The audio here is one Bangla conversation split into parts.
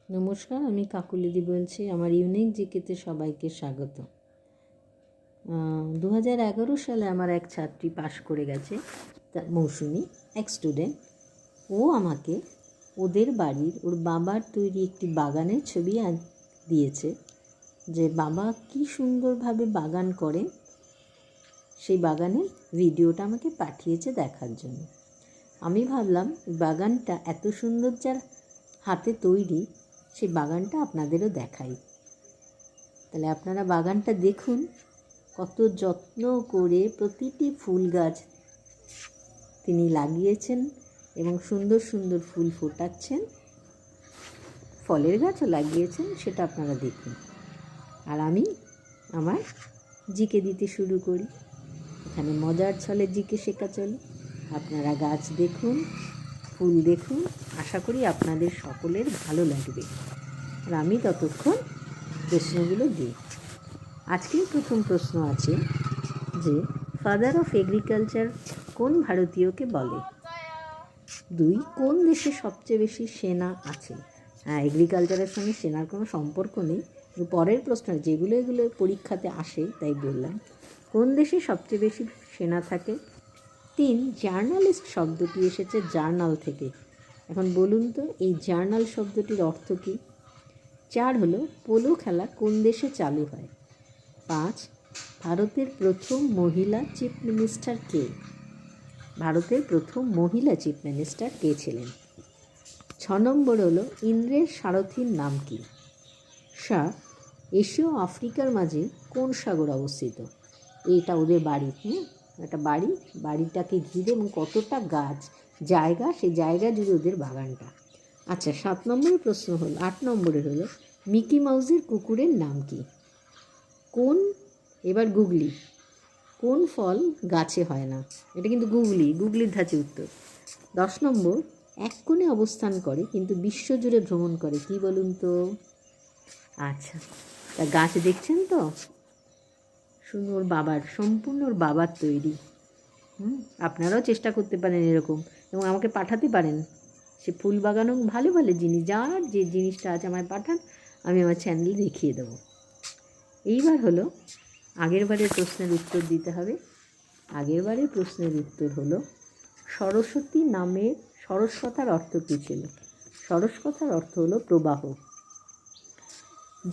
নমস্কার, আমি কাকুলিদি বলছি। আমার ইউনিক জিকেতে সবাইকে স্বাগত। 2011 সালে আমার এক ছাত্রী পাশ করে গেছে, মৌসুমি, এক স্টুডেন্ট। ও আমাকে ওদের বাড়ির ওর বাবার তৈরি একটি বাগানের ছবি দিয়েছে, যে বাবা কি সুন্দরভাবে বাগান করেন, সেই বাগানের ভিডিওটা আমাকে পাঠিয়েছে দেখার জন্য। আমি ভাবলাম বাগানটা এত সুন্দর, যার হাতে তৈরি, সেই বাগানটা আপনাদেরও দেখাই। তাহলে আপনারা বাগানটা দেখুন, কত যত্ন করে প্রতিটি ফুল গাছ তিনি লাগিয়েছেন এবং সুন্দর সুন্দর ফুল ফোটাচ্ছেন, ফলের গাছও লাগিয়েছেন, সেটা আপনারা দেখুন। আর আমি আমার জিকে দিতে শুরু করি। এখানে মজার ছলে জিকে শেখা চলে। আপনারা গাছ দেখুন, ফুল দেখুন, আশা করি আপনাদের সকলের ভালো লাগবে। আর আমি ততক্ষণ প্রশ্নগুলো দিই। আজকের প্রথম প্রশ্ন আছে যে ফাদার অফ এগ্রিকালচার কোন ভারতীয়কে বলে? 2, কোন দেশে সবচেয়ে বেশি সেনা আছে? হ্যাঁ, এগ্রিকালচারের সঙ্গে সেনার কোনো সম্পর্ক নেই, কিন্তু পরের প্রশ্ন যেগুলো এগুলো পরীক্ষাতে আসে তাই বললাম। কোন দেশে সবচেয়ে বেশি সেনা থাকে? 3, জার্নালিস্ট শব্দটি এসেছে জার্নাল থেকে। এখন বলুন তো এই জার্নাল শব্দটির অর্থ কী? 4 হলো পোলো খেলা কোন দেশে চালু হয়? 5, ভারতের প্রথম মহিলা চিফ মিনিস্টার কে? ভারতের প্রথম মহিলা চিফ মিনিস্টার কে ছিলেন? 6 নম্বর হলো ইন্দ্রের সারথীর নাম কি? 7, এশিয়া ও আফ্রিকার মাঝে কোন সাগর অবস্থিত? এটা ওদের বাড়ি, একটা বাড়িটাকে ঘিরে এবং কতটা গাছ জায়গা, সেই জায়গা জুড়ে ওদের বাগানটা। আচ্ছা, 7 নম্বরের প্রশ্ন হলো, 8 নম্বরের হলো মিকি মাউসের কুকুরের নাম কি? এবার গুগলি, কোন ফল গাছে হয় না? এটা কিন্তু গুগলির ধাঁচে উত্তর। 10 নম্বর, এক কোণে অবস্থান করে কিন্তু বিশ্বজুড়ে ভ্রমণ করে, কি বলুন তো? আচ্ছা, তা গাছ দেখছেন তো, শুধু ওর সম্পূর্ণ ওর বাবার তৈরি। আপনারাও চেষ্টা করতে পারেন এরকম, এবং আমাকে পাঠাতে পারেন। সে ফুল বাগানও ভালো ভালো জিনিস, যার যে জিনিসটা আছে আমায় পাঠান, আমি আমার চ্যানেলে দেখিয়ে দেবো। এইবার হলো আগেরবারের প্রশ্নের উত্তর দিতে হবে। আগেরবারের প্রশ্নের উত্তর হলো সরস্বতী নামের সরস কথার অর্থ কী ছিল? সরস কথার অর্থ হলো প্রবাহ।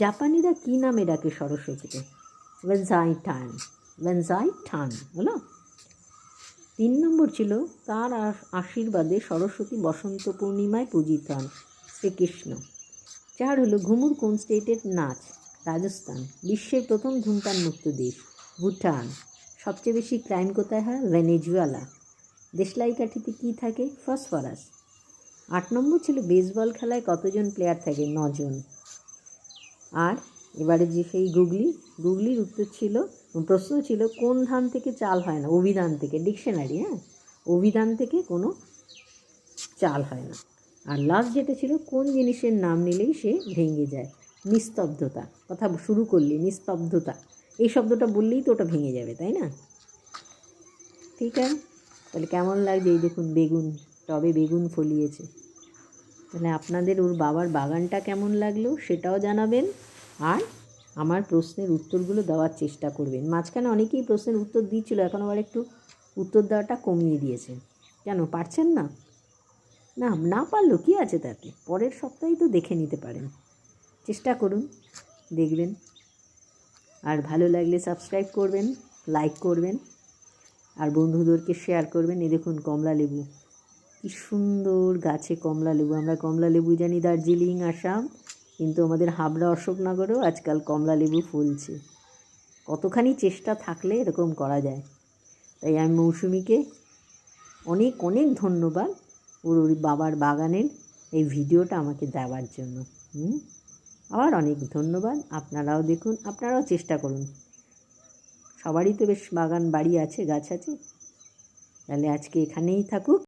জাপানিরা কী নামে ডাকে সরস্বতীকে? ওয়েনজাইটান হলো। 3 নম্বর ছিল তার আশীর্বাদে সরস্বতী বসন্ত পূর্ণিমায় পূজিত হন, শ্রীকৃষ্ণ। 4 হলো ঘুমুর কোন স্টেটের নাচ? রাজস্থান। বিশ্বের প্রথম ধূমপান মুক্ত দেশ? ভুটান। সবচেয়ে বেশি ক্রাইম কোথায় হয়? ভেনেজুয়েলা। দেশলাই কাঠিতে কী থাকে? ফসফরাস। 8 নম্বর ছিল বেসবল খেলায় কতজন প্লেয়ার থাকে? 9 জন। আর এবারে যে সেই গুগলির উত্তর ছিল, প্রশ্ন ছিল কোন ধান থেকে চাল হয় না? অভিধান থেকে, ডিকশনারি। অভিধান থেকে কোনো চাল হয় না। আর লাস্ট যেটা ছিল, কোন জিনিসের নাম নিলেই সে ভেঙে যায়? নিস্তব্ধতা। কথা শুরু করলে নিস্তব্ধতা, এই শব্দটা বললেই তো ওটা ভেঙে যাবে, তাই না? ঠিক আছে, তাহলে কেমন লাগছে? এই দেখুন টবে বেগুন ফলিয়েছে। তাহলে আপনাদের ওর বাবার বাগানটা কেমন লাগলো সেটাও জানাবেন, আর আমার প্রশ্নের উত্তরগুলো দেওয়ার চেষ্টা করবেন। মাঝখানে অনেকেই প্রশ্নের উত্তর দিচ্ছিল, এখন আবার একটু উত্তর দেওয়াটা কমিয়ে দিয়েছে। কেন পারছেন না? না পারলেও কী আছে তাতে, পরের সপ্তাহেই তো দেখে নিতে পারেন। চেষ্টা করুন, দেখবেন। আর ভালো লাগলে সাবস্ক্রাইব করবেন, লাইক করবেন, আর বন্ধুদেরকে শেয়ার করবেন। এই দেখুন কমলা লেবু, কি সুন্দর গাছে কমলা লেবু। আমরা কমলা লেবু জানি দার্জিলিং, আসাম, কিন্তু আমাদের হাবড়া অশোকনগরেও আজকাল কমলা লেবু ফুলছে। কতখানি চেষ্টা থাকলে এরকম করা যায়। তাই আমি মৌসুমিকে অনেক অনেক ধন্যবাদ ওর বাবার বাগানের এই ভিডিওটা আমাকে দেওয়ার জন্য। আবার অনেক ধন্যবাদ। আপনারাও দেখুন, আপনারাও চেষ্টা করুন। সবারই তো বেশ বাগান বাড়ি আছে, গাছ আছে। তাহলে আজকে এখানেই থাকুক।